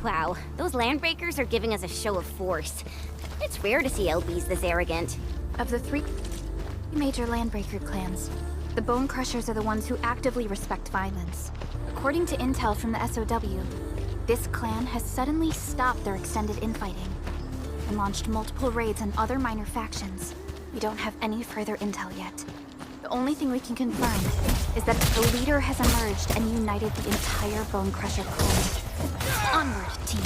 Wow, those landbreakers are giving us a show of force. It's rare to see LBs this arrogant. Of the three major landbreaker clans, the Bone Crushers are the ones who actively respect violence. According to intel from the SOW, this clan has suddenly stopped their extended infighting and launched multiple raids on other minor factions. We don't have any further intel yet. The only thing we can confirm is that a leader has emerged and united the entire Bone Crusher clan. Onward, team.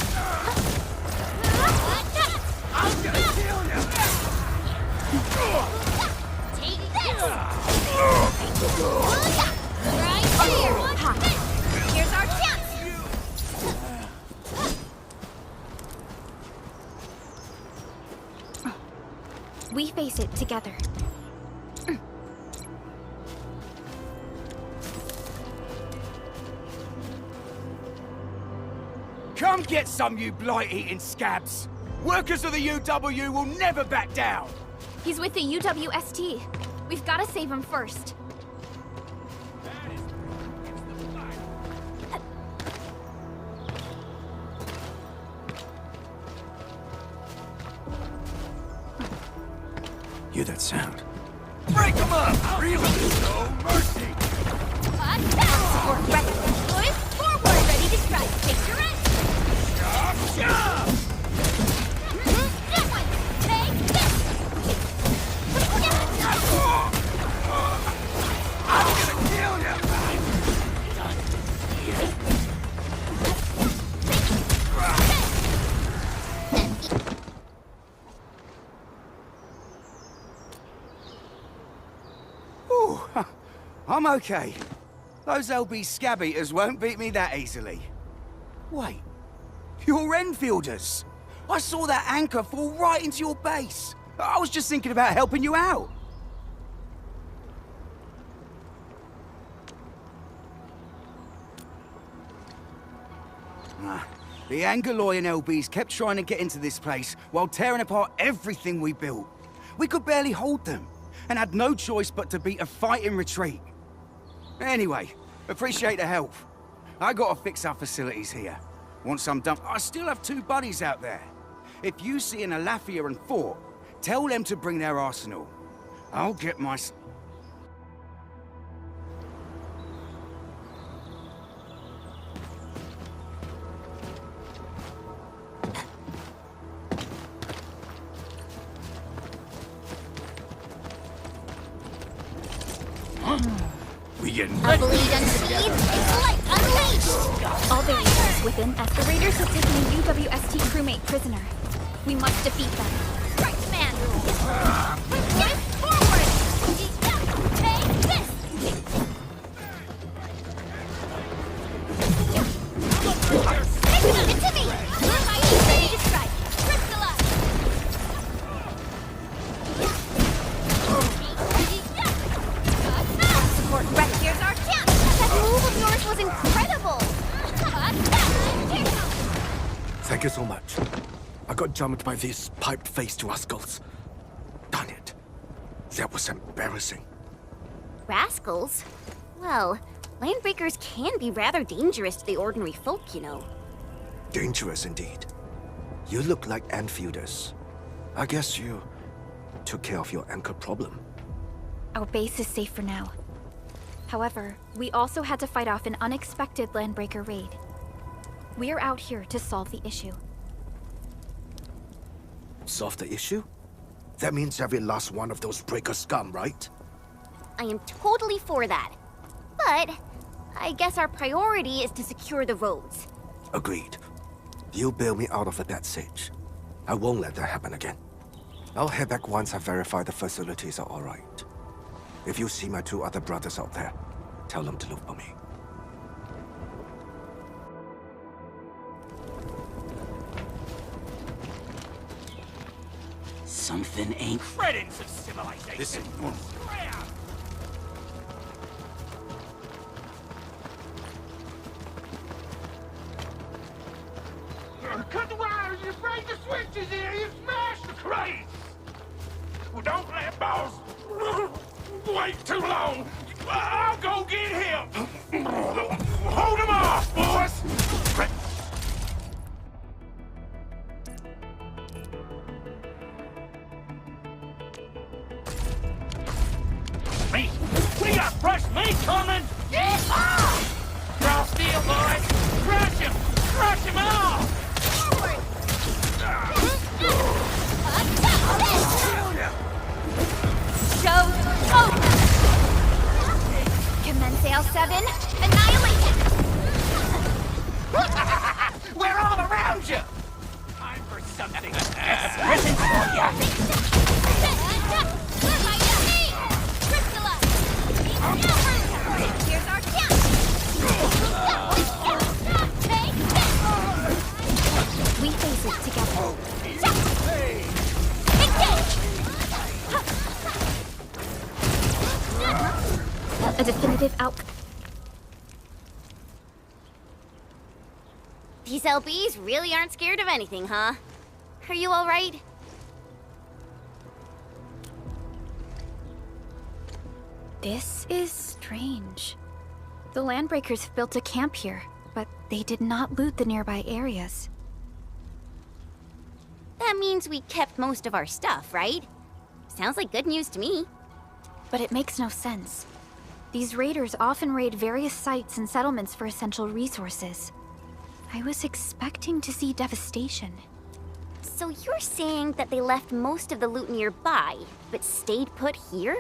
I'm gonna kill you! Take this! Right here! Here's our chance! We face it together. Come get some, you blight-eating scabs! Workers of the UW will never back down! He's with the UWST. We've got to save him first. Hear that sound? Break them up! Really? No mercy! Support ready. Boys, forward! Ready to strike. Take your end! Chop! That one! Take this! I'm gonna kill you! Ooh, I'm okay. Those LB scab eaters won't beat me that easily. Wait, you're Enfielders! I saw that anchor fall right into your base. I was just thinking about helping you out. The Angaloy and LBs kept trying to get into this place while tearing apart everything we built. We could barely hold them, and had no choice but to beat a fighting retreat. Anyway, appreciate the help. I gotta fix our facilities here. Once I'm done, I still have 2 buddies out there. If you see an Alafia and Fort, tell them to bring their arsenal. I'll get my... We getting A bleed unsheathed, light unleashed! All the users within the raiders have taken a UWST crewmate prisoner. We must defeat them. Right, man! Get forward! Take this! It's to me! I'm ready to strike! Crystallize! Support ready. Here's our chance! That move of yours was incredible! Thank you so much. I got jumped by these pipe-faced rascals. Darn it. That was embarrassing. Rascals? Well, landbreakers can be rather dangerous to the ordinary folk, you know. Dangerous indeed. You look like Enfielders. I guess you took care of your anchor problem. Our base is safe for now. However, we also had to fight off an unexpected landbreaker raid. We are out here to solve the issue. Solve the issue? That means every last one of those breaker scum, right? I am totally for that. But I guess our priority is to secure the roads. Agreed. You bail me out of a bad sitch. I won't let that happen again. I'll head back once I verify the facilities are all right. If you see my 2 other brothers out there, tell them to look for me. Something ain't... Credence of civilization! This is... Cut the wires, you break the switches here, you smash the crates! Well, don't let boss wait too long! I'll go get him! Hold him off, boys! something. It's written for ya. Here's our chance! We face it together. A definitive outcome. These LBs really aren't scared of anything, huh? Are you alright? This is strange. The Landbreakers have built a camp here, but they did not loot the nearby areas. That means we kept most of our stuff, right? Sounds like good news to me. But it makes no sense. These raiders often raid various sites and settlements for essential resources. I was expecting to see devastation. So you're saying that they left most of the loot nearby, but stayed put here?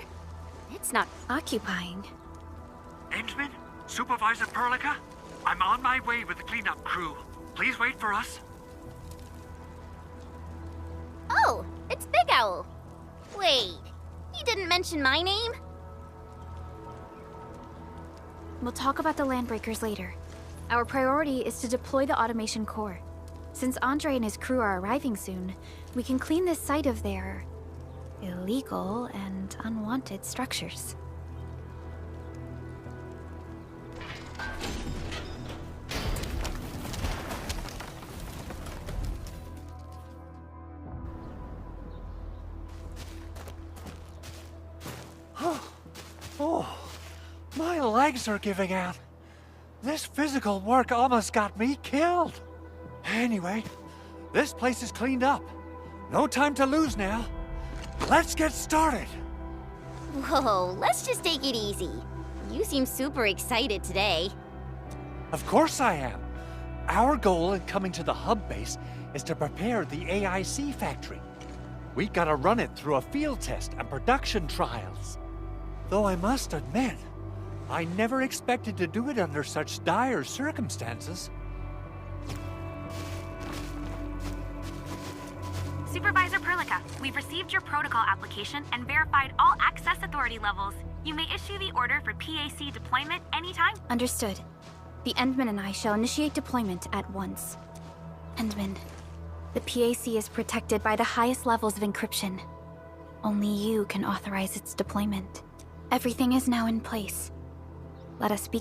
It's not Occupying. Endman? Supervisor Perlica? I'm on my way with the cleanup crew. Please wait for us. Oh, it's Big Owl. Wait, he didn't mention my name? We'll talk about the Landbreakers later. Our priority is to deploy the automation core. Since Andre and his crew are arriving soon, we can clean this site of their illegal and unwanted structures. Oh, my legs are giving out. This physical work almost got me killed. Anyway, this place is cleaned up. No time to lose now. Let's get started. Whoa, let's just take it easy. You seem super excited today. Of course I am. Our goal in coming to the hub base is to prepare the AIC factory. We gotta run it through a field test and production trials. Though I must admit, I never expected to do it under such dire circumstances. Supervisor Perlica, we've received your protocol application and verified all access authority levels. You may issue the order for PAC deployment anytime. Understood. The Endman and I shall initiate deployment at once. Endman, the PAC is protected by the highest levels of encryption. Only you can authorize its deployment. Everything is now in place. Let us be.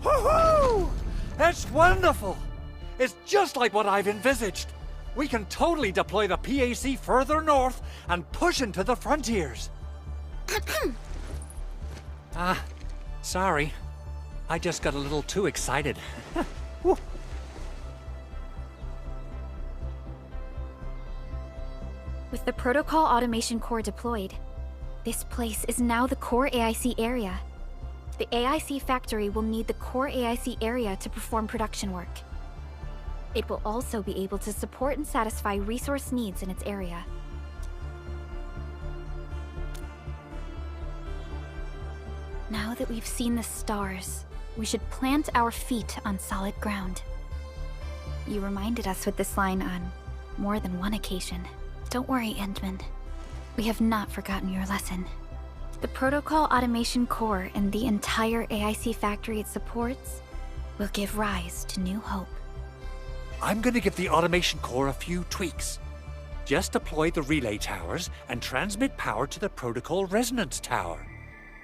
Woohoo! That's wonderful! It's just like what I've envisaged. We can totally deploy the PAC further north and push into the frontiers. Sorry. I just got a little too excited. Whew. With the protocol automation core deployed, this place is now the core AIC area. The AIC factory will need the core AIC area to perform production work. It will also be able to support and satisfy resource needs in its area. Now that we've seen the stars, we should plant our feet on solid ground. You reminded us with this line on more than one occasion. Don't worry, Endman. We have not forgotten your lesson. The protocol automation core and the entire AIC factory it supports will give rise to new hope. I'm gonna give the automation core a few tweaks. Just deploy the relay towers and transmit power to the protocol resonance tower.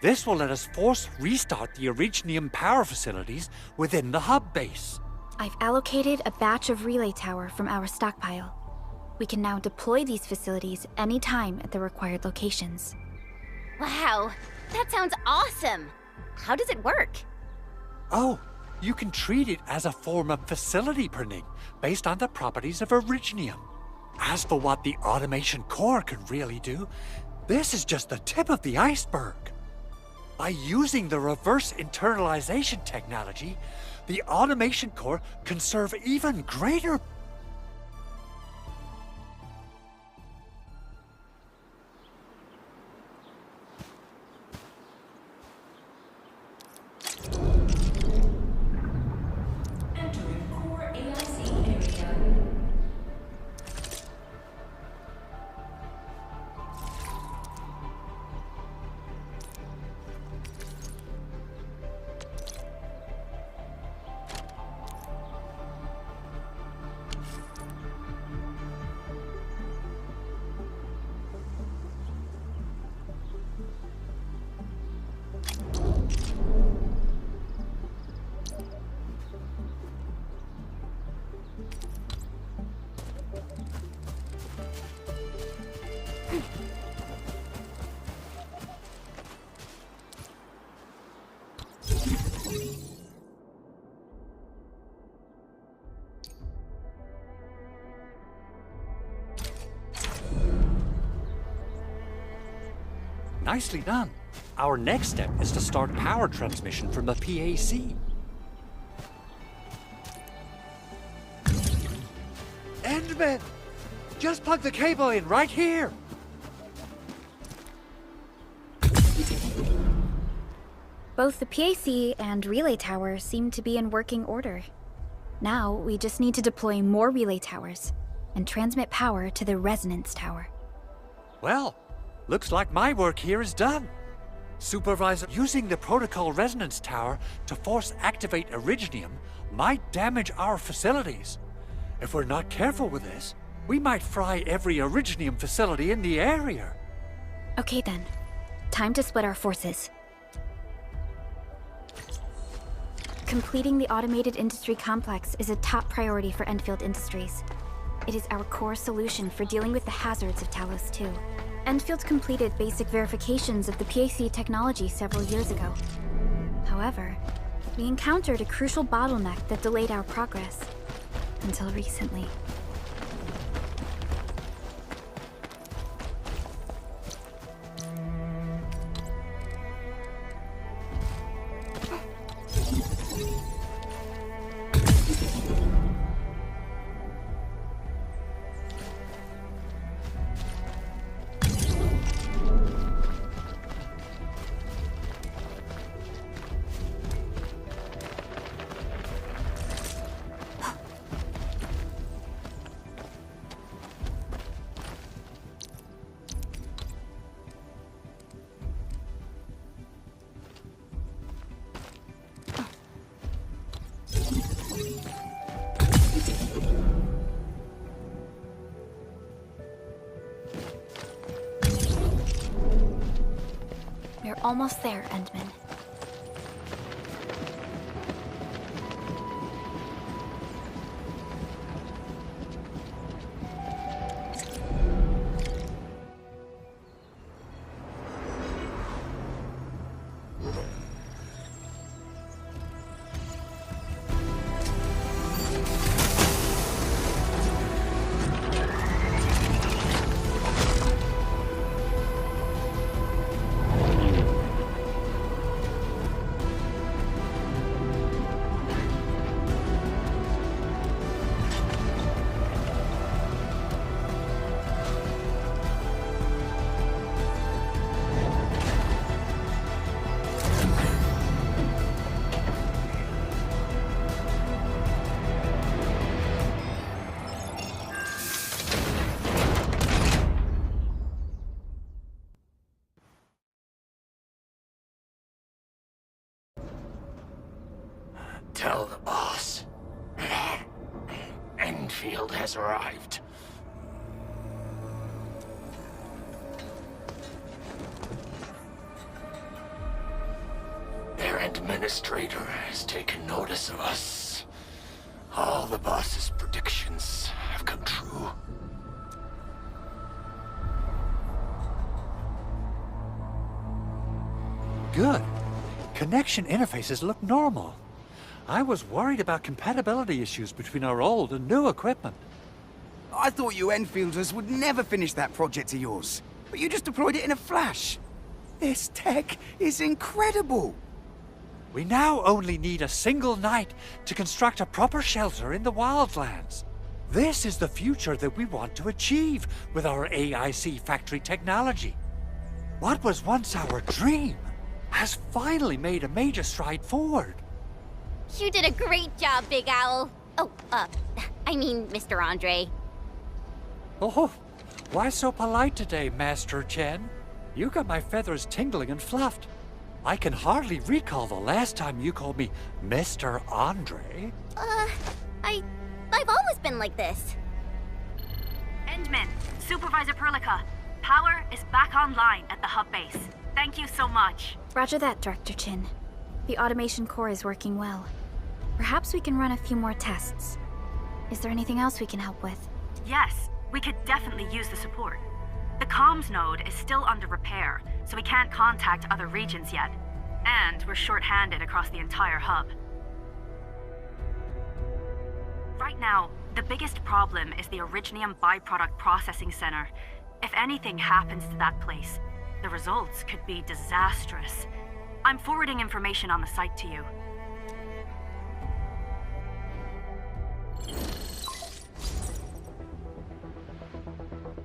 This will let us force restart the Originium power facilities within the hub base. I've allocated a batch of relay tower from our stockpile. We can now deploy these facilities anytime at the required locations. Wow, that sounds awesome! How does it work? Oh, you can treat it as a form of facility printing based on the properties of Originium. As for what the automation core can really do, this is just the tip of the iceberg. By using the reverse internalization technology, the automation core can serve even greater. Entering core AIC area. Nicely done. Our next step is to start power transmission from the PAC. Endman! Just plug the cable in right here! Both the PAC and relay tower seem to be in working order. Now, we just need to deploy more relay towers and transmit power to the resonance tower. Well, looks like my work here is done. Supervisor, using the protocol resonance tower to force activate Originium might damage our facilities. If we're not careful with this, we might fry every Originium facility in the area. Okay then, time to split our forces. Completing the automated industry complex is a top priority for Enfield Industries. It is our core solution for dealing with the hazards of Talos 2. Enfield completed basic verifications of the PAC technology several years ago. However, we encountered a crucial bottleneck that delayed our progress. Until recently. We're almost there, Endman. Tell the boss. Enfield has arrived. Their administrator has taken notice of us. All the boss's predictions have come true. Good. Connection interfaces look normal. I was worried about compatibility issues between our old and new equipment. I thought you Enfielders would never finish that project of yours, but you just deployed it in a flash. This tech is incredible. We now only need a single night to construct a proper shelter in the wildlands. This is the future that we want to achieve with our AIC factory technology. What was once our dream has finally made a major stride forward. You did a great job, Big Owl. Oh, I mean, Mr. Andre. Oh, why so polite today, Master Chen? You got my feathers tingling and fluffed. I can hardly recall the last time you called me Mr. Andre. I've always been like this. Endman, Supervisor Perlica, power is back online at the hub base. Thank you so much. Roger that, Director Chin. The automation core is working well. Perhaps we can run a few more tests. Is there anything else we can help with? Yes, we could definitely use the support. The comms node is still under repair, so we can't contact other regions yet. And we're short-handed across the entire hub. Right now, the biggest problem is the Originium byproduct processing center. If anything happens to that place, the results could be disastrous. I'm forwarding information on the site to you.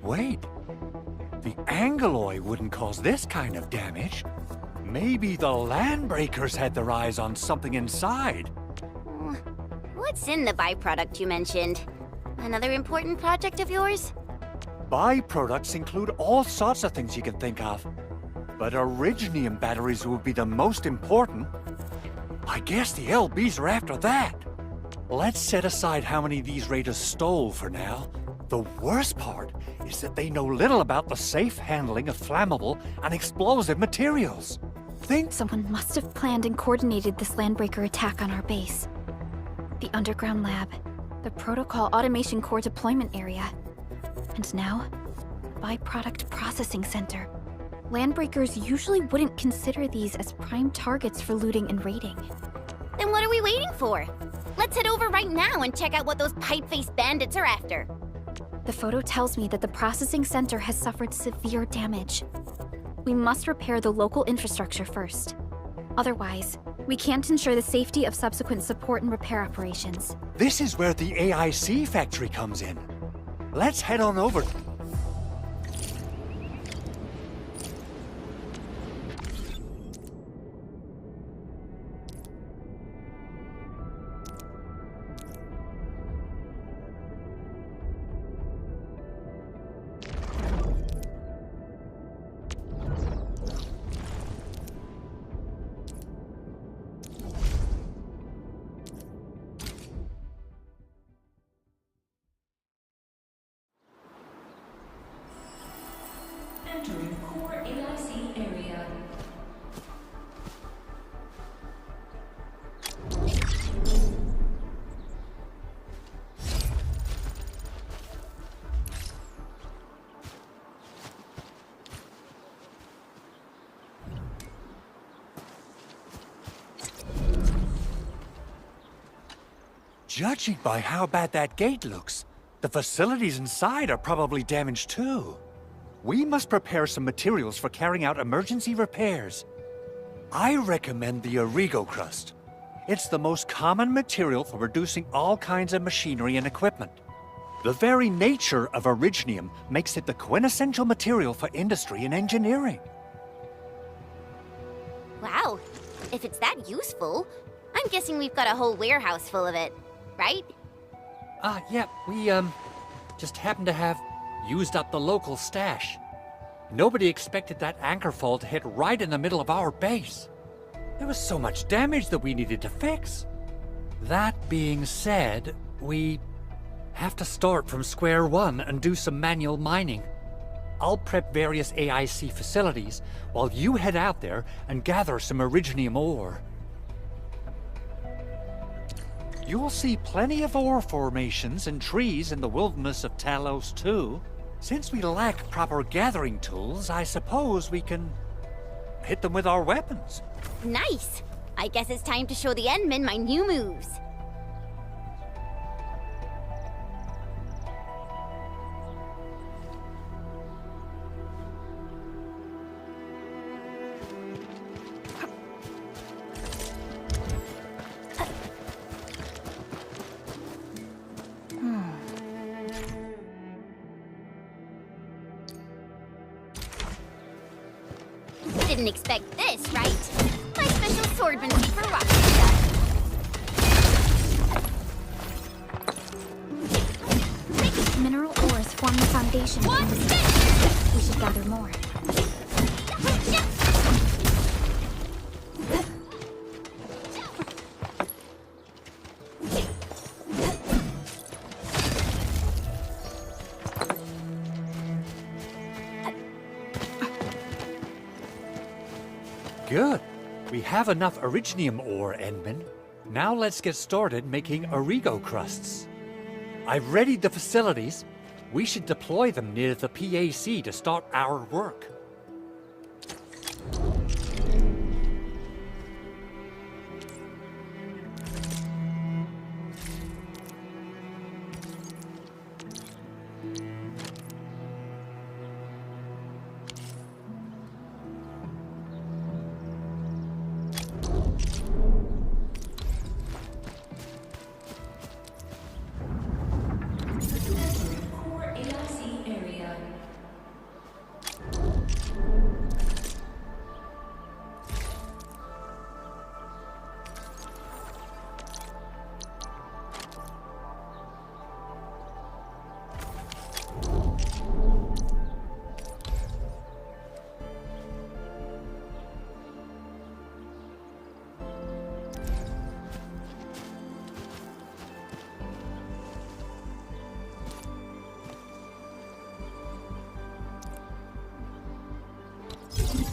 Wait, the Angeloy wouldn't cause this kind of damage. Maybe the Landbreakers had their eyes on something inside. What's in the byproduct you mentioned? Another important project of yours? Byproducts include all sorts of things you can think of. But Originium batteries would be the most important. I guess the LBs are after that. Let's set aside how many these raiders stole for now. The worst part is that they know little about the safe handling of flammable and explosive materials. Someone must have planned and coordinated this Landbreaker attack on our base. The underground lab, the protocol automation core deployment area, and now, byproduct processing center. Landbreakers usually wouldn't consider these as prime targets for looting and raiding. Then what are we waiting for? Let's head over right now and check out what those pipe-faced bandits are after. The photo tells me that the processing center has suffered severe damage. We must repair the local infrastructure first. Otherwise, we can't ensure the safety of subsequent support and repair operations. This is where the AIC factory comes in. Let's head on over. Entering core AIC area. Judging by how bad that gate looks, the facilities inside are probably damaged too. We must prepare some materials for carrying out emergency repairs. I recommend the Origo crust. It's the most common material for producing all kinds of machinery and equipment. The very nature of Originium makes it the quintessential material for industry and engineering. Wow, if it's that useful, I'm guessing we've got a whole warehouse full of it, right? Yeah, we, just happen to have used up the local stash. Nobody expected that anchor fall to hit right in the middle of our base. There was so much damage that we needed to fix. That being said, we have to start from square one and do some manual mining. I'll prep various AIC facilities while you head out there and gather some Originium ore. You'll see plenty of ore formations and trees in the wilderness of Talos too. Since we lack proper gathering tools, I suppose we can hit them with our weapons. Nice! I guess it's time to show the Endmen my new moves. Didn't expect this, right? My special swordmanship for rock stuff. Mineral ores form the foundation. We should gather more. Good. We have enough Originium ore, Endman. Now let's get started making Origo crusts. I've readied the facilities. We should deploy them near the PAC to start our work. Core AIC area.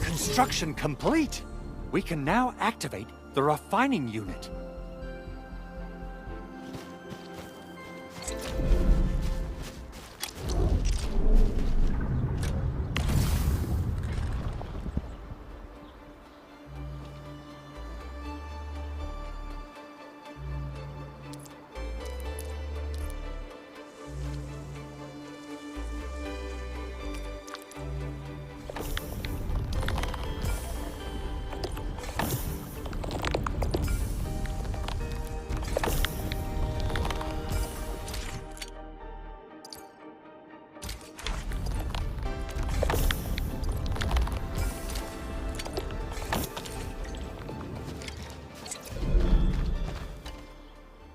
Construction complete! We can now activate the refining unit.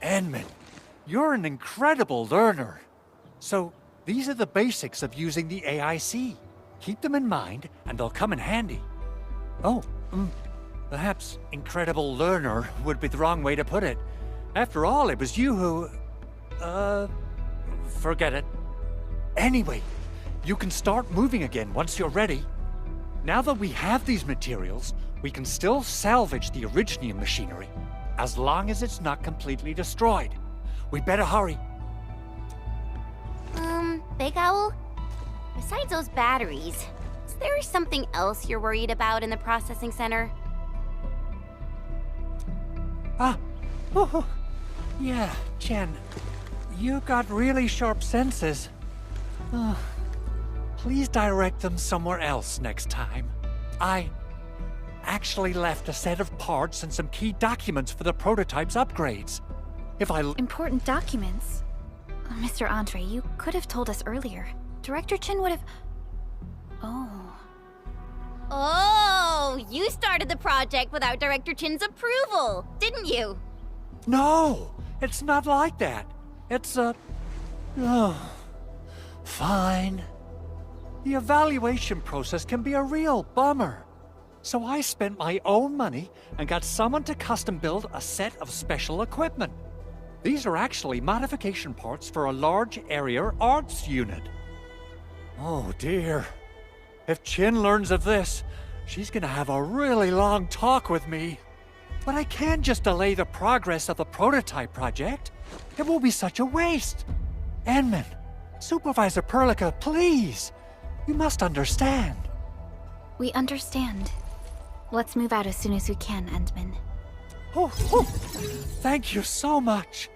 Enman, you're an incredible learner. So, these are the basics of using the AIC. Keep them in mind, and they'll come in handy. Oh, perhaps incredible learner would be the wrong way to put it. After all, it was you who... forget it. Anyway, you can start moving again once you're ready. Now that we have these materials, we can still salvage the Originium machinery, as long as it's not completely destroyed. We better hurry. Big Owl? Besides those batteries, is there something else you're worried about in the processing center? Yeah, Jen. You got really sharp senses. Please direct them somewhere else next time. I actually left a set of parts and some key documents for the prototype's upgrades. Important documents? Mr. Andre, you could have told us earlier. Director Chin would have... Oh, you started the project without Director Chin's approval, didn't you? No, it's not like that. It's fine. The evaluation process can be a real bummer. So I spent my own money and got someone to custom build a set of special equipment. These are actually modification parts for a large area arts unit. Oh dear. If Chin learns of this, she's gonna have a really long talk with me. But I can't just delay the progress of the prototype project. It will be such a waste. Enman, Supervisor Perlica, please. You must understand. We understand. Let's move out as soon as we can, Endman. Oh, thank you so much.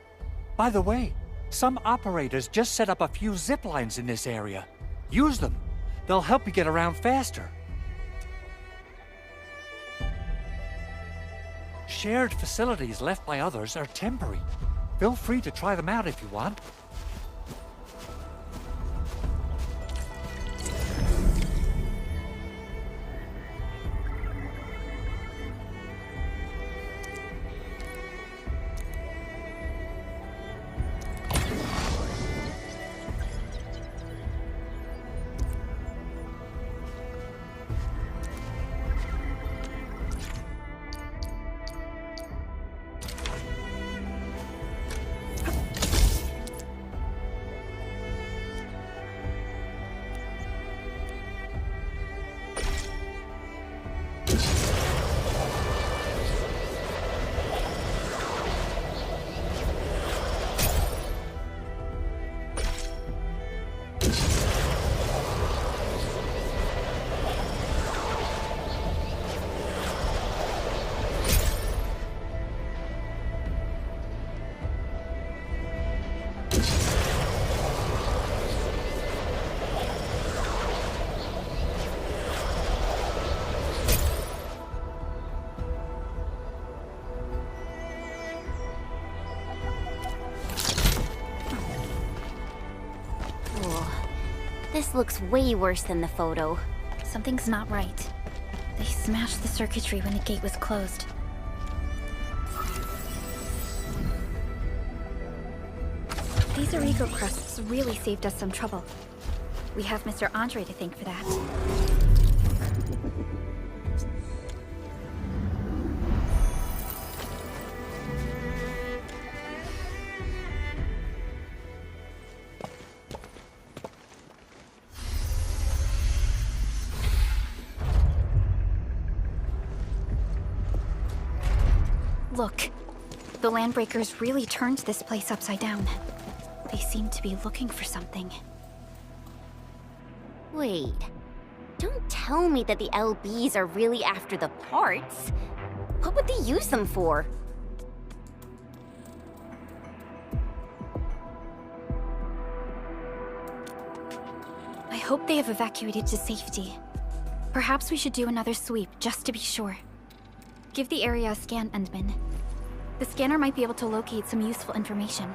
By the way, some operators just set up a few zip lines in this area. Use them. They'll help you get around faster. Shared facilities left by others are temporary. Feel free to try them out if you want. This looks way worse than the photo. Something's not right. They smashed the circuitry when the gate was closed. These Origo crusts really saved us some trouble. We have Mr. Andre to thank for that. Look, the Landbreakers really turned this place upside down. They seem to be looking for something. Wait, don't tell me that the LBs are really after the parts. What would they use them for? I hope they have evacuated to safety. Perhaps we should do another sweep, just to be sure. Give the area a scan, Endman. The scanner might be able to locate some useful information.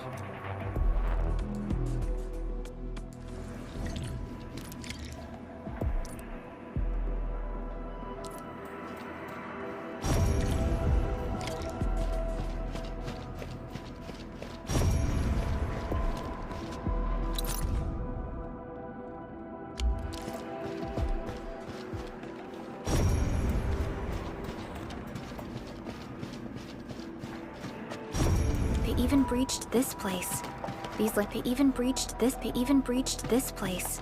Even breached this place. They even breached this place.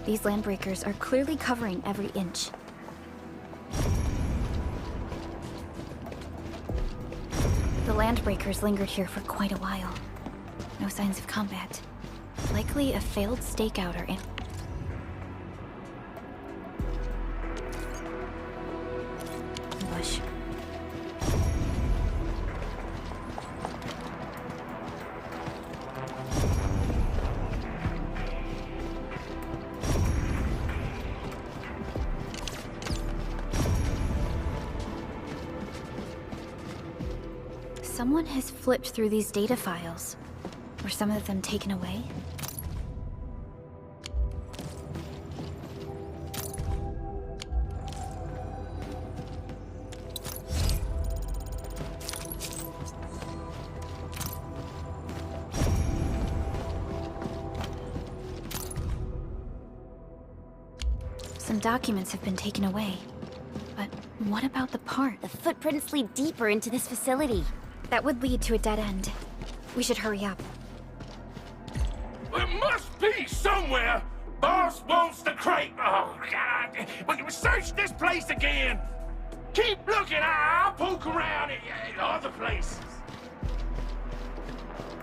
These Landbreakers are clearly covering every inch. The Landbreakers lingered here for quite a while. No signs of combat. Likely a failed stakeout or ambush. Someone has flipped through these data files. Were some of them taken away? Some documents have been taken away, but What about the part? The footprints lead deeper into this facility. That would lead to a dead end. We should hurry up. There must be somewhere! Boss wants the crate! Oh, God! We search this place again! Keep looking, I'll poke around in other places.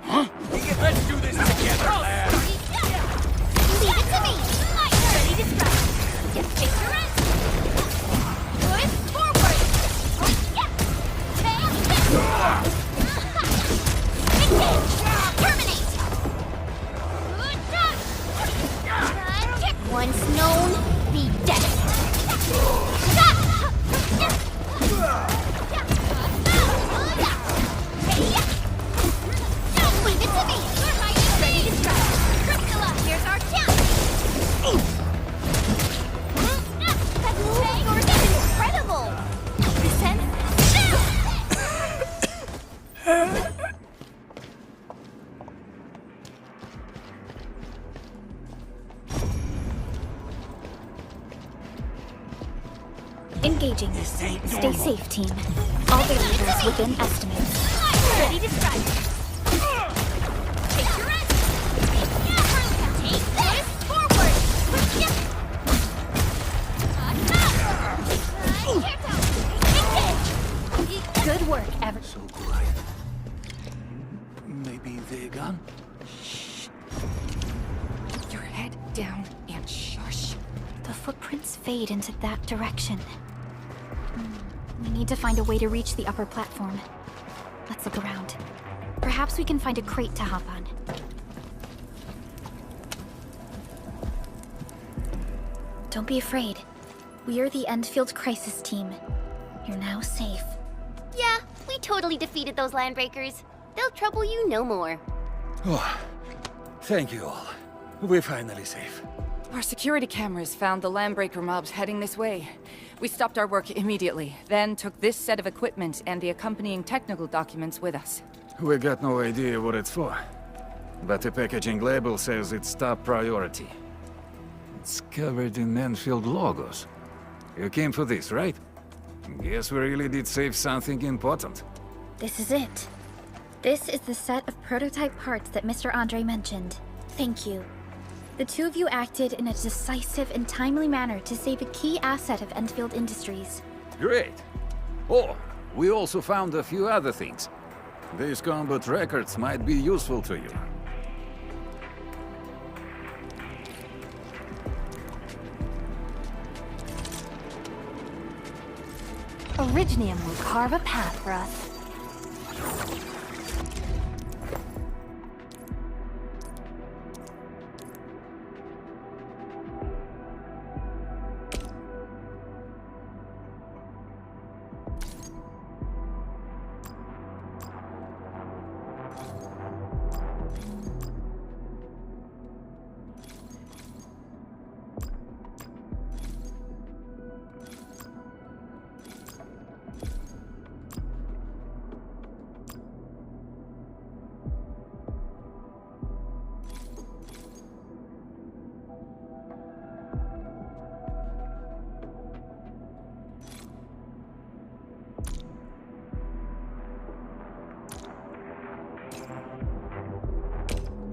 Huh? Let's do this together, lad! Leave it to me! Ready to strike! Get picture it! Push forward! Yeah! Terminate! Once known, be dead! Leave it to me! Ready to strike! Priscilla, here's our chance! That's incredible! Listen. Engaging. Stay safe, team. All variables within estimates. Ready to strike! Take your rest! Take this forward! Good work, Ever. So quiet. Maybe they're gone? Keep your head down and shush. The footprints fade into that direction. We need to find a way to reach the upper platform. Let's look around. Perhaps we can find a crate to hop on. Don't be afraid. We are the Enfield crisis team. You're now safe. Yeah, we totally defeated those landbreakers. They'll trouble you no more. Oh, thank you all. We're finally safe. Our security cameras found the landbreaker mobs heading this way. We stopped our work immediately, then took this set of equipment and the accompanying technical documents with us. We got no idea what it's for. But the packaging label says it's top priority. It's covered in Enfield logos. You came for this, right? Guess we really did save something important. This is it. This is the set of prototype parts that Mr. Andre mentioned. Thank you. The two of you acted in a decisive and timely manner to save a key asset of Enfield Industries. Great. Oh, we also found a few other things. These combat records might be useful to you. Originium will carve a path for us.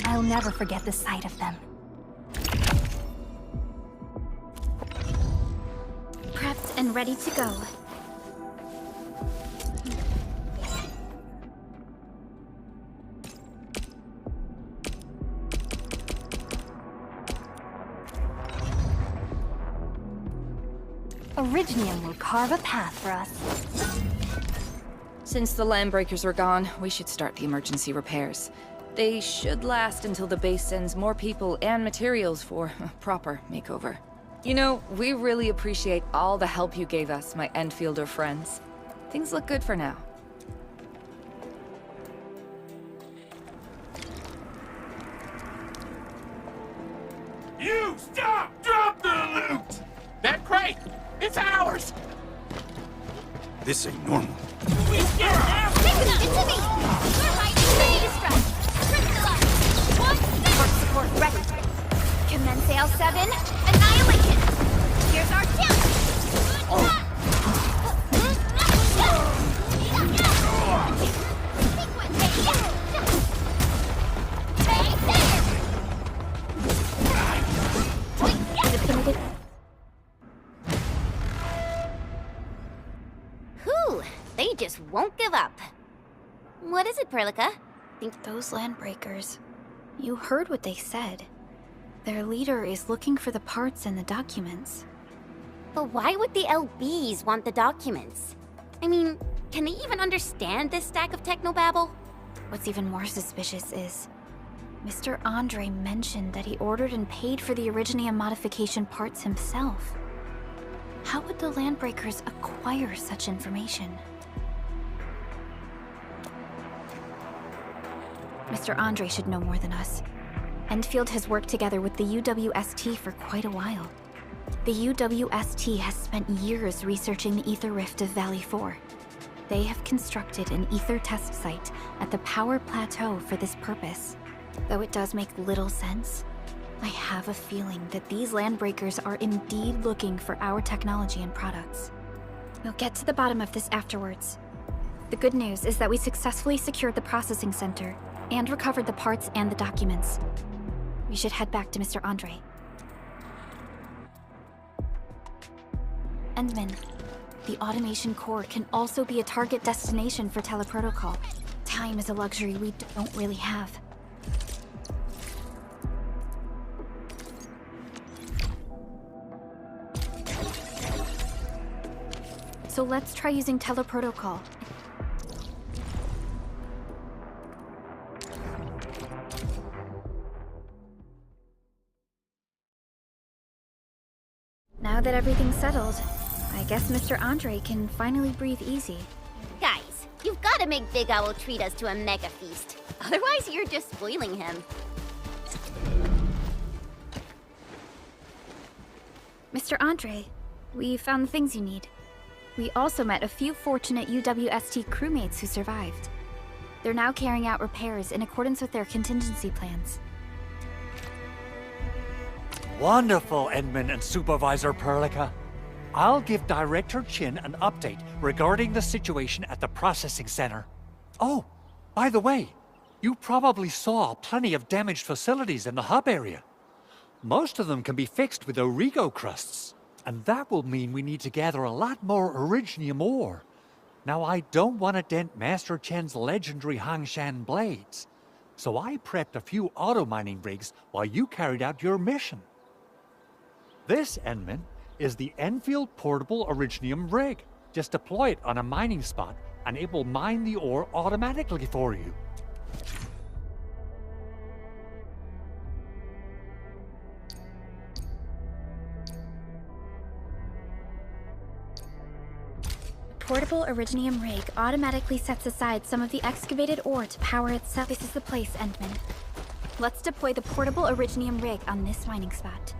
I'll never forget the sight of them. Prepped and ready to go. Originium will carve a path for us. Since the landbreakers are gone, we should start the emergency repairs. They should last until the base sends more people and materials for a proper makeover. You know, we really appreciate all the help you gave us, my Enfielder friends. Things look good for now. You stop! Drop the loot! That crate! It's ours! This ain't normal. It's to me! We're right ready to strike! Priscilla! Part support ready! Commence AL7, annihilation! Here's our chance! they just won't give up. What is it, Perlica? Those landbreakers. You heard what they said. Their leader is looking for the parts and the documents. But why would the LBs want the documents? I mean, can they even understand this stack of technobabble? What's even more suspicious is Mr. Andre mentioned that he ordered and paid for the Originium modification parts himself. How would the Landbreakers acquire such information? Mr. Andre should know more than us. Enfield has worked together with the UWST for quite a while. The UWST has spent years researching the Ether Rift of Valley 4. They have constructed an Ether test site at the Power Plateau for this purpose. Though it does make little sense, I have a feeling that these Landbreakers are indeed looking for our technology and products. We'll get to the bottom of this afterwards. The good news is that we successfully secured the processing center and recovered the parts and the documents. We should head back to Mr. Andre. Endman, the automation core can also be a target destination for teleprotocol. Time is a luxury we don't really have. So let's try using teleprotocol. Now that everything's settled, I guess Mr. Andre can finally breathe easy. Guys, you've got to make Big Owl treat us to a mega feast. Otherwise, you're just spoiling him. Mr. Andre, we found the things you need. We also met a few fortunate UWST crewmates who survived. They're now carrying out repairs in accordance with their contingency plans. Wonderful, Edmund and Supervisor Perlica. I'll give Director Chin an update regarding the situation at the processing center. Oh, by the way, you probably saw plenty of damaged facilities in the hub area. Most of them can be fixed with Origo crusts, and that will mean we need to gather a lot more Originium ore. Now, I don't want to dent Master Chen's legendary Hangshan blades, so I prepped a few auto-mining rigs while you carried out your mission. This, Enman, is the Enfield Portable Originium rig. Just deploy it on a mining spot, and it will mine the ore automatically for you. The portable Originium rig automatically sets aside some of the excavated ore to power itself. This is the place, Endman. Let's deploy the portable Originium rig on this mining spot.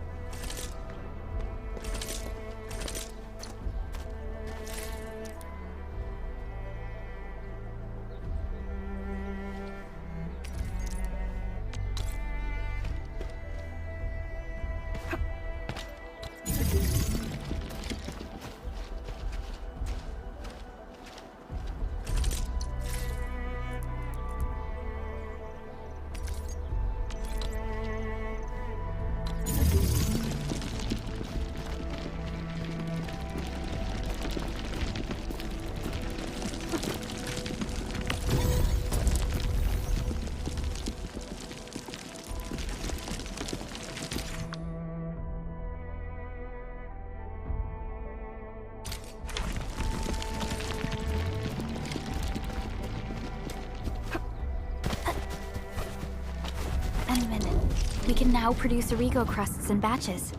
We can now produce Origo crusts in batches.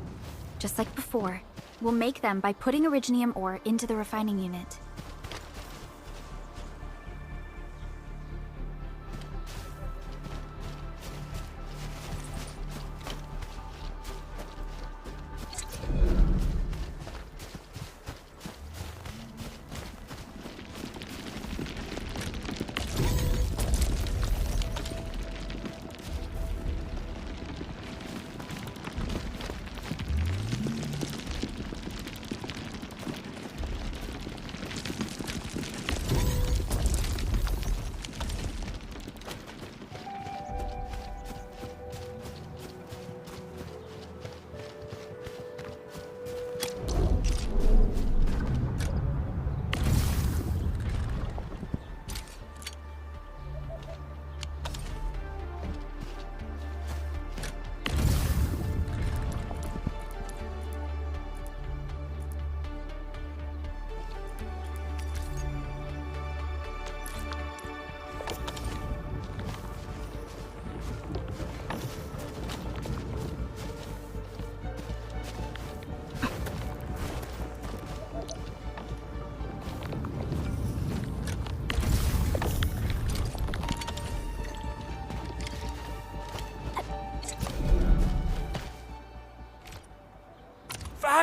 Just like before, we'll make them by putting Originium ore into the refining unit.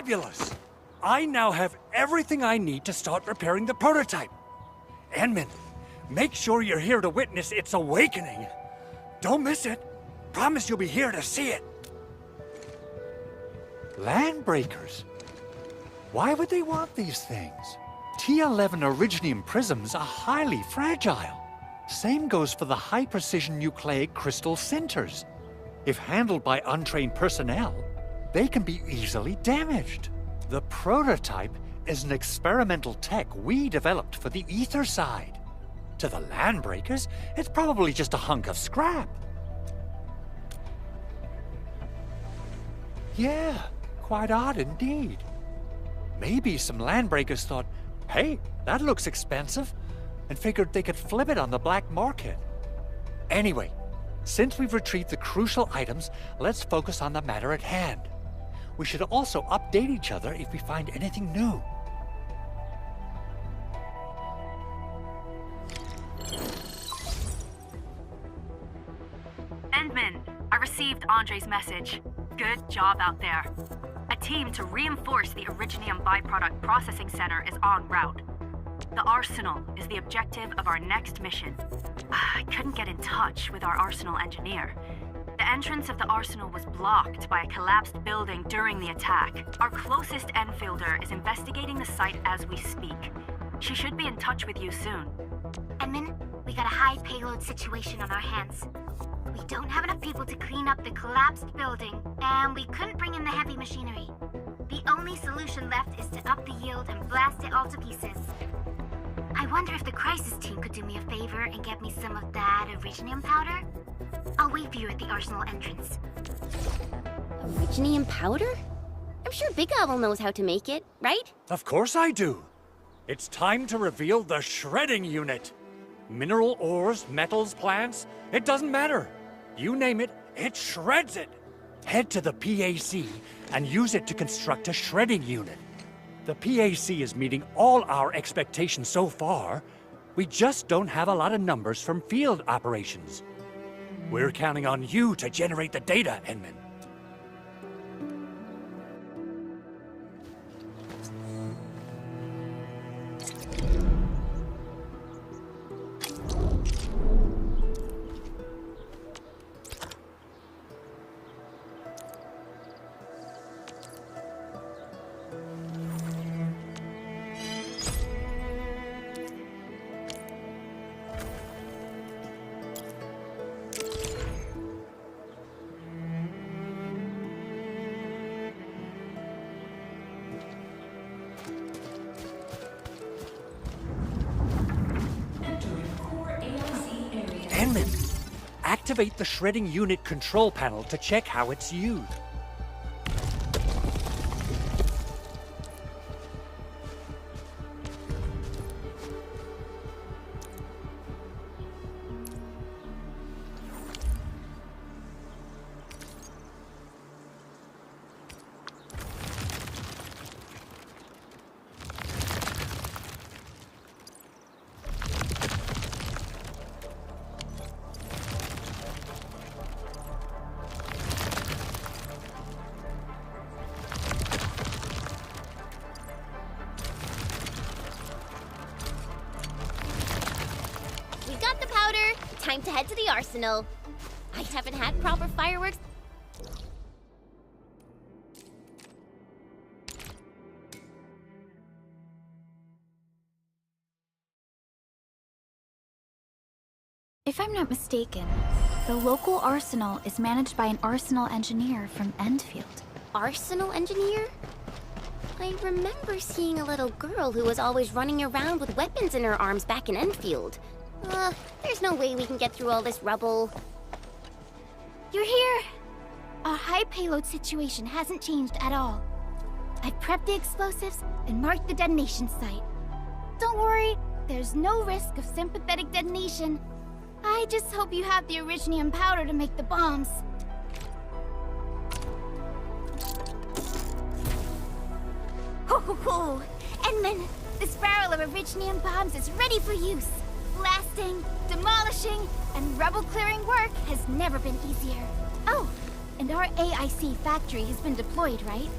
fabulous! I now have everything I need to start repairing the prototype. Enmin, make sure you're here to witness its awakening. Don't miss it. Promise you'll be here to see it. Landbreakers? Why would they want these things? T11 Originium prisms are highly fragile. Same goes for the high-precision nucleic crystal centers. If handled by untrained personnel, they can be easily damaged. The prototype is an experimental tech we developed for the ether side. To the Landbreakers, it's probably just a hunk of scrap. Yeah, quite odd indeed. Maybe some Landbreakers thought, hey, that looks expensive, and figured they could flip it on the black market. Anyway, since we've retrieved the crucial items, let's focus on the matter at hand. We should also update each other if we find anything new. Endman, I received Andre's message. Good job out there. A team to reinforce the Originium byproduct processing center is en route. The Arsenal is the objective of our next mission. I couldn't get in touch with our Arsenal engineer. The entrance of the Arsenal was blocked by a collapsed building during the attack. Our closest Enfielder is investigating the site as we speak. She should be in touch with you soon. Edmund, we got a high payload situation on our hands. We don't have enough people to clean up the collapsed building, and we couldn't bring in the heavy machinery. The only solution left is to up the yield and blast it all to pieces. I wonder if the crisis team could do me a favor and get me some of that Originium powder? I'll wait for you at the Arsenal entrance. Originium powder? I'm sure Big Owl knows how to make it, right? Of course I do. It's time to reveal the shredding unit. Mineral ores, metals, plants, it doesn't matter. You name it, it shreds it. Head to the PAC and use it to construct a shredding unit. The PAC is meeting all our expectations so far. We just don't have a lot of numbers from field operations. We're counting on you to generate the data, Enman. Activate the shredding unit control panel to check how it's used. Time to head to the Arsenal. I haven't had proper fireworks. If I'm not mistaken, the local arsenal is managed by an arsenal engineer from Enfield. Arsenal engineer? I remember seeing a little girl who was always running around with weapons in her arms back in Enfield. There's no way we can get through all this rubble. You're here! Our high payload situation hasn't changed at all. I've prepped the explosives and marked the detonation site. Don't worry, there's no risk of sympathetic detonation. I just hope you have the Originium powder to make the bombs. Ho ho ho! Edmund, this barrel of Originium bombs is ready for use. Blasting, demolishing, and rubble-clearing work has never been easier. Oh, and our AIC factory has been deployed, right?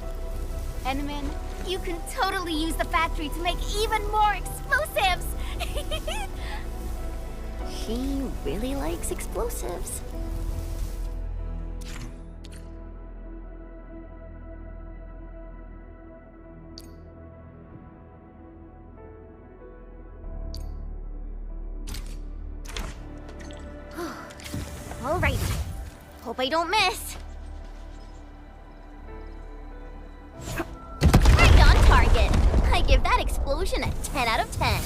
Enman, you can totally use the factory to make even more explosives! She really likes explosives. Alrighty. Hope I don't miss. Right on target. I give that explosion a 10 out of 10.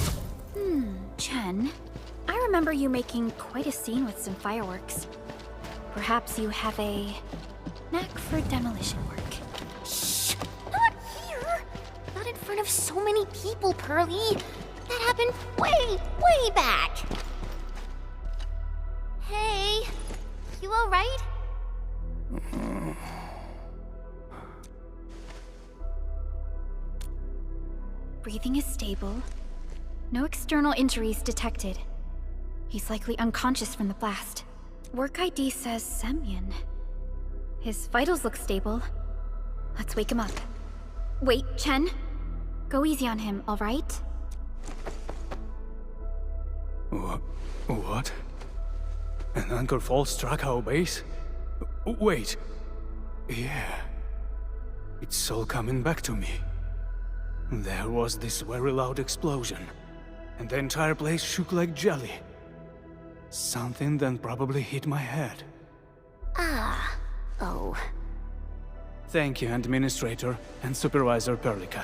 Chen, I remember you making quite a scene with some fireworks. Perhaps you have a knack for demolition work. Shh! Not here! Not in front of so many people, Pearly. That happened way back. Hey, you alright? Breathing is stable. No external injuries detected. He's likely unconscious from the blast. Work ID says Semyon. His vitals look stable. Let's wake him up. Wait, Chen. Go easy on him, alright? What? An anchor fault struck our base? Wait. Yeah. It's all coming back to me. There was this very loud explosion, and the entire place shook like jelly. Something then probably hit my head. Oh. Thank you, Administrator and Supervisor Perlica.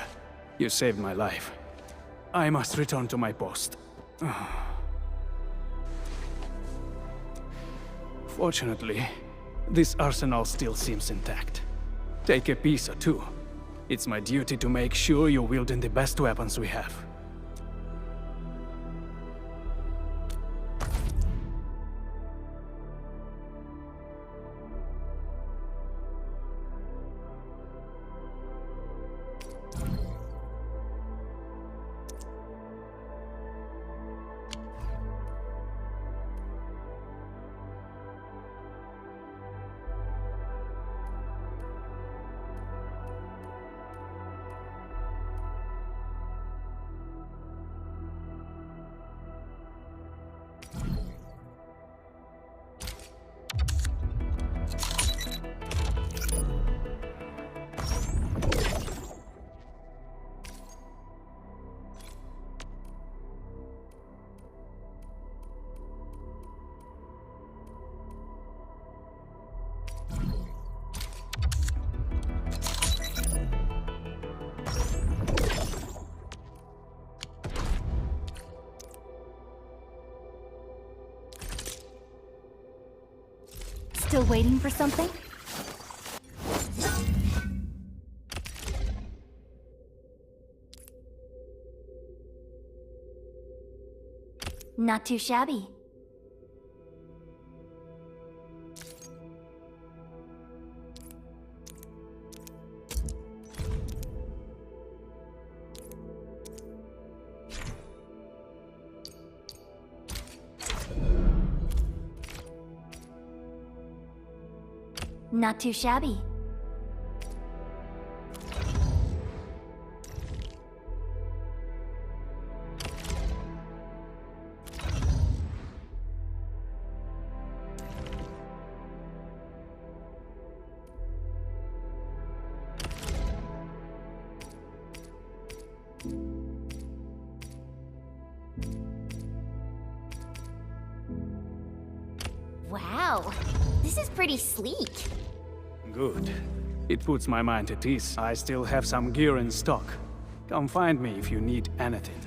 You saved my life. I must return to my post. Fortunately, this arsenal still seems intact. Take a piece or two. It's my duty to make sure you're wielding the best weapons we have. Still waiting for something? Not too shabby. Not too shabby. Wow, this is pretty sleek. Good. It puts my mind at ease. I still have some gear in stock. Come find me if you need anything.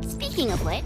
Speaking of which...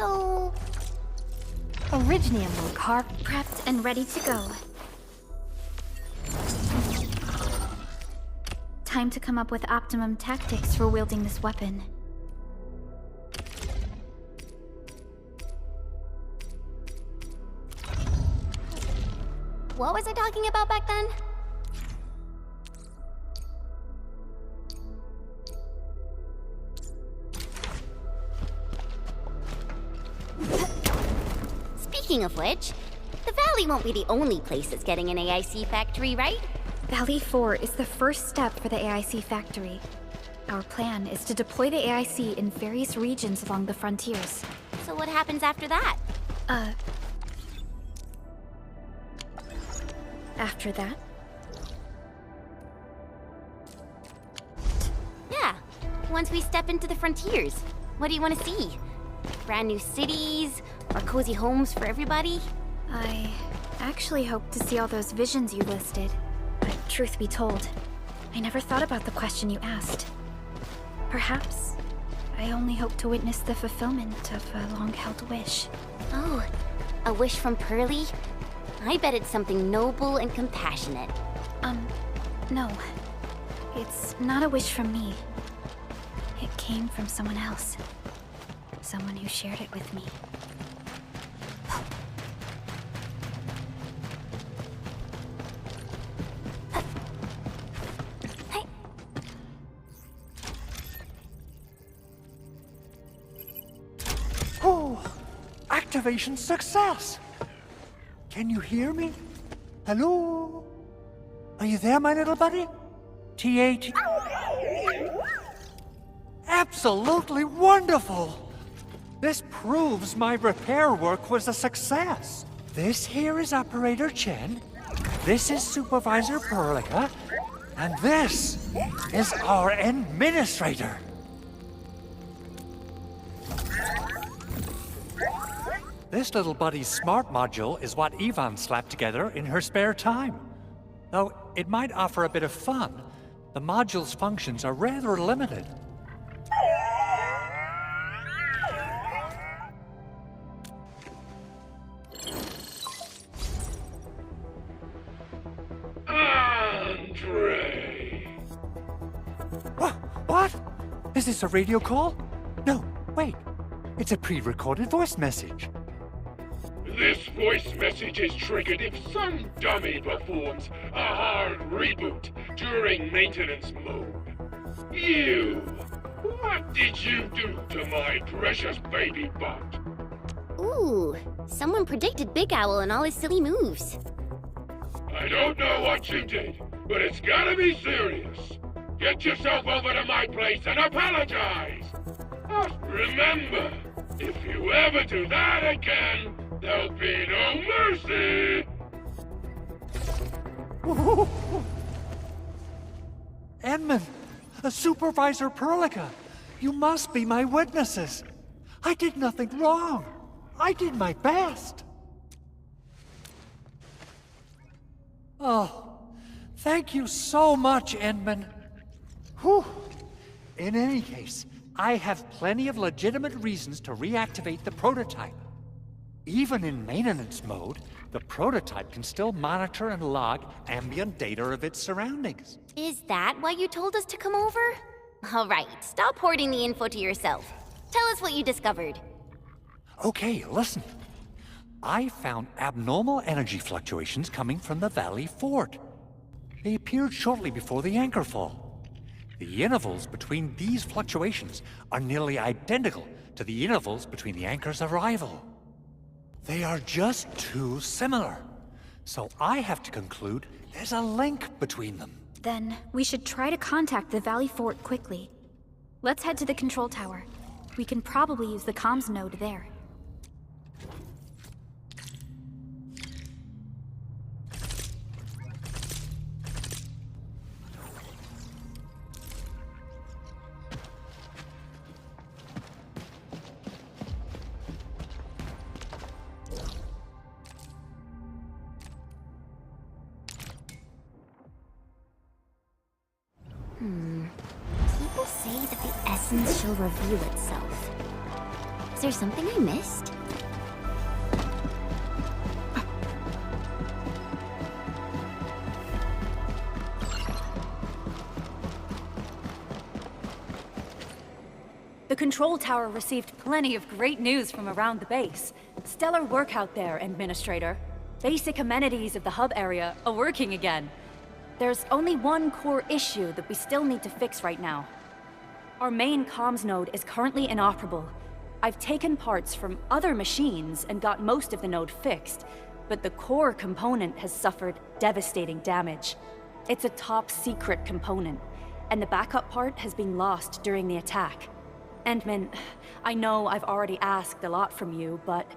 So... Originium will carve, prepped, and ready to go. Time to come up with optimum tactics for wielding this weapon. What was I talking about back then? Speaking of which, the Valley won't be the only place that's getting an AIC factory, right? Valley 4 is the first step for the AIC factory. Our plan is to deploy the AIC in various regions along the frontiers. So what happens after that? After that? Yeah, once we step into the frontiers, what do you want to see? Brand new cities, or cozy homes for everybody? I actually hope to see all those visions you listed. But truth be told, I never thought about the question you asked. Perhaps I only hope to witness the fulfillment of a long-held wish. Oh, a wish from Pearly? I bet it's something noble and compassionate. No. It's not a wish from me. It came from someone else. Someone who shared it with me. Oh, activation success! Can you hear me? Hello? Are you there, my little buddy? T-H... Absolutely wonderful! This proves my repair work was a success. This here is Operator Chen, this is Supervisor Perlica, and this is our Administrator. This little buddy's smart module is what Yvonne slapped together in her spare time. Though it might offer a bit of fun, the module's functions are rather limited. Andre! What? Is this a radio call? No, wait. It's a pre-recorded voice message. This voice message is triggered if some dummy performs a hard reboot during maintenance mode. You! What did you do to my precious baby butt? Ooh, someone predicted Big Owl and all his silly moves. I don't know what you did, but it's gotta be serious. Get yourself over to my place and apologize! Remember, if you ever do that again, there'll be no mercy! Edmund, Supervisor Perlica, you must be my witnesses. I did nothing wrong. I did my best. Oh, thank you so much, Edmund. Whew. In any case, I have plenty of legitimate reasons to reactivate the prototype. Even in maintenance mode, the prototype can still monitor and log ambient data of its surroundings. Is that why you told us to come over? All right, stop hoarding the info to yourself. Tell us what you discovered. Okay, listen. I found abnormal energy fluctuations coming from the Valley Fort. They appeared shortly before the anchor fall. The intervals between these fluctuations are nearly identical to the intervals between the anchor's arrival. They are just too similar. So I have to conclude there's a link between them. Then we should try to contact the Valley Fort quickly. Let's head to the control tower. We can probably use the comms node there. People say that the essence shall reveal itself. Is there something I missed? The control tower received plenty of great news from around the base. Stellar work out there, Administrator. Basic amenities of the hub area are working again. There's only one core issue that we still need to fix right now. Our main comms node is currently inoperable. I've taken parts from other machines and got most of the node fixed, but the core component has suffered devastating damage. It's a top-secret component, and the backup part has been lost during the attack. Endman, I know I've already asked a lot from you, but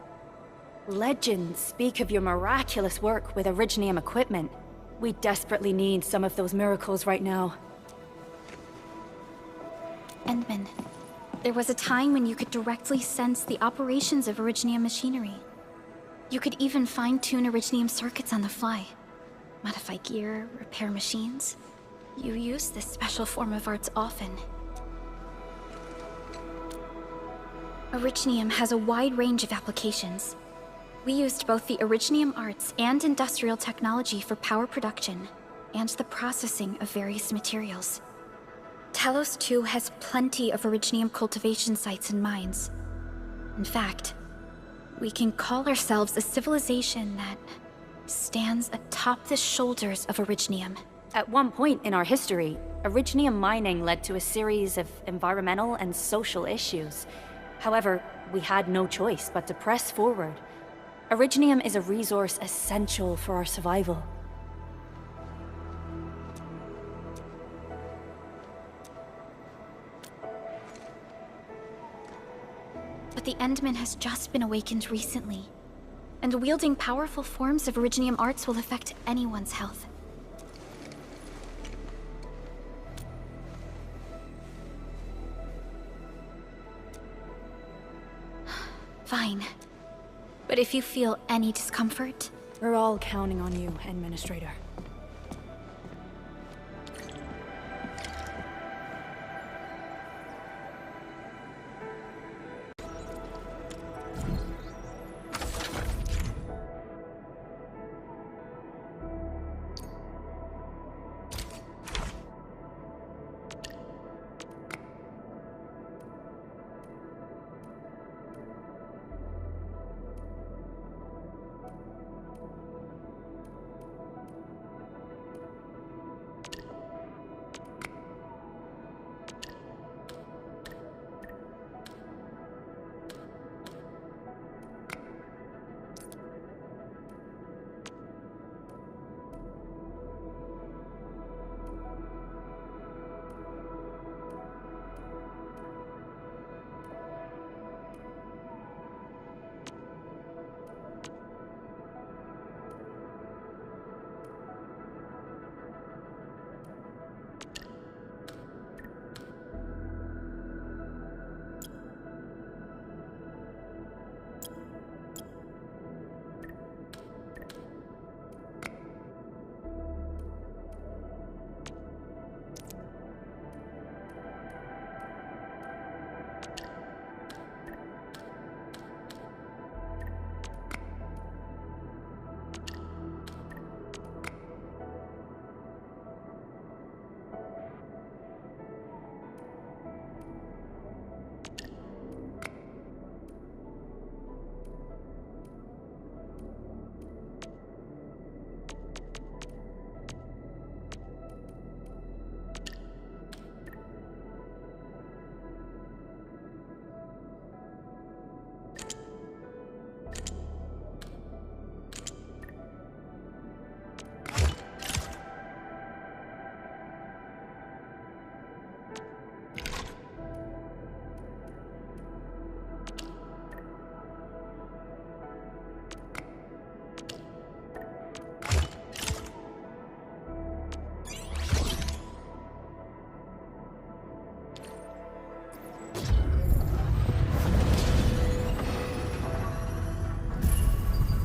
legends speak of your miraculous work with Originium equipment. We desperately need some of those miracles right now. Endman, there was a time when you could directly sense the operations of Originium machinery. You could even fine-tune Originium circuits on the fly. Modify gear, repair machines. You use this special form of arts often. Originium has a wide range of applications. We used both the Originium arts and industrial technology for power production, and the processing of various materials. Talos 2 has plenty of Originium cultivation sites and mines. In fact, we can call ourselves a civilization that stands atop the shoulders of Originium. At one point in our history, Originium mining led to a series of environmental and social issues. However, we had no choice but to press forward. Originium is a resource essential for our survival. But the Endman has just been awakened recently, and wielding powerful forms of Originium arts will affect anyone's health. Fine. But if you feel any discomfort... We're all counting on you, Administrator.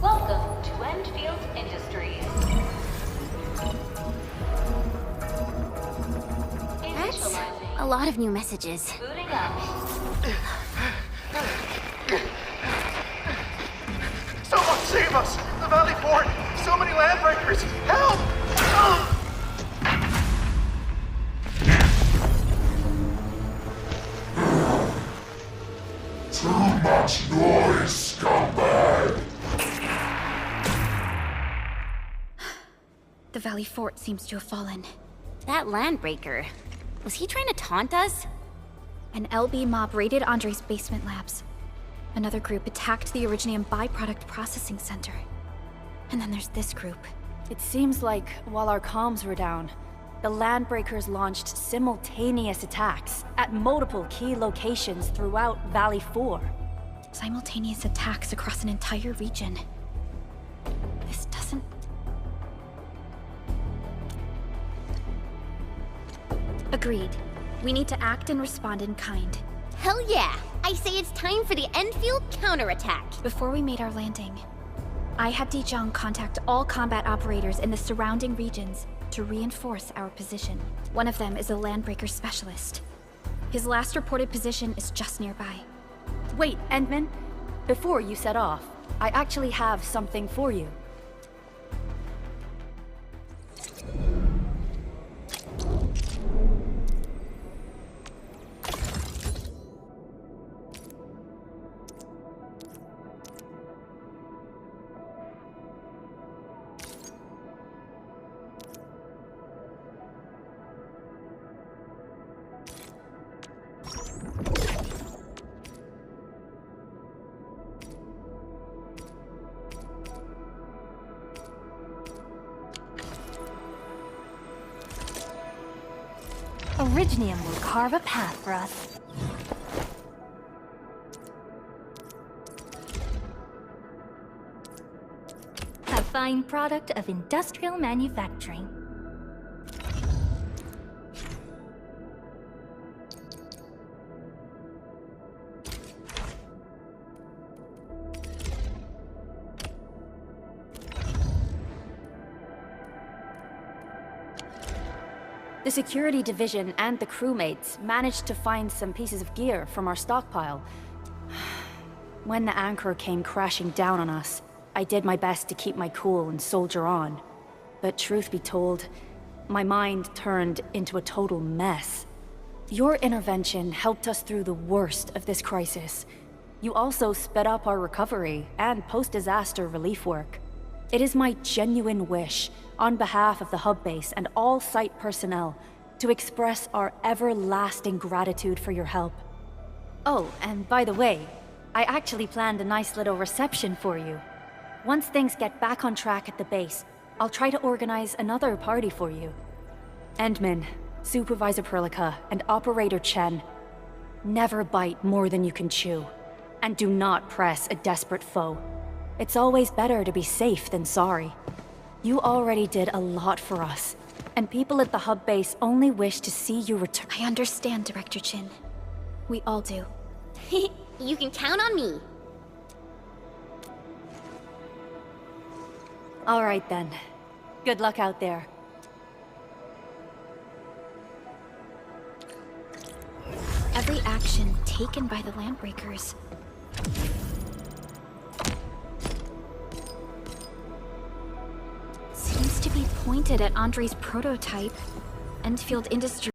Welcome to Enfield Industries. That's a lot of new messages. Booting up. us! The Valley Fort! So many landbreakers! Help! Too much noise, scumbag! The Valley Fort seems to have fallen. That landbreaker. Was he trying to taunt us? An LB mob raided Andre's basement labs. Another group attacked the Originium byproduct processing center. And then there's this group. It seems like while our comms were down, the Landbreakers launched simultaneous attacks at multiple key locations throughout Valley 4. Simultaneous attacks across an entire region. This doesn't... Agreed. We need to act and respond in kind. Hell yeah! I say it's time for the Enfield counterattack. Before we made our landing, I had Dijong contact all combat operators in the surrounding regions to reinforce our position. One of them is a Landbreaker specialist. His last reported position is just nearby. Wait, Endman, before you set off, I actually have something for you. Originium will carve a path for us. A fine product of industrial manufacturing. The security division and the crewmates managed to find some pieces of gear from our stockpile. When the anchor came crashing down on us, I did my best to keep my cool and soldier on. But truth be told, my mind turned into a total mess. Your intervention helped us through the worst of this crisis. You also sped up our recovery and post-disaster relief work. It is my genuine wish, on behalf of the hub base and all site personnel, to express our everlasting gratitude for your help. Oh, and by the way, I actually planned a nice little reception for you. Once things get back on track at the base, I'll try to organize another party for you. Endman, Supervisor Perlica, and Operator Chen, never bite more than you can chew. And do not press a desperate foe. It's always better to be safe than sorry. You already did a lot for us, and people at the hub base only wish to see you return. I understand, Director Chin. We all do. You can count on me. All right then. Good luck out there. Every action taken by the Landbreakers seems to be pointed at Andre's prototype, Enfield Industries.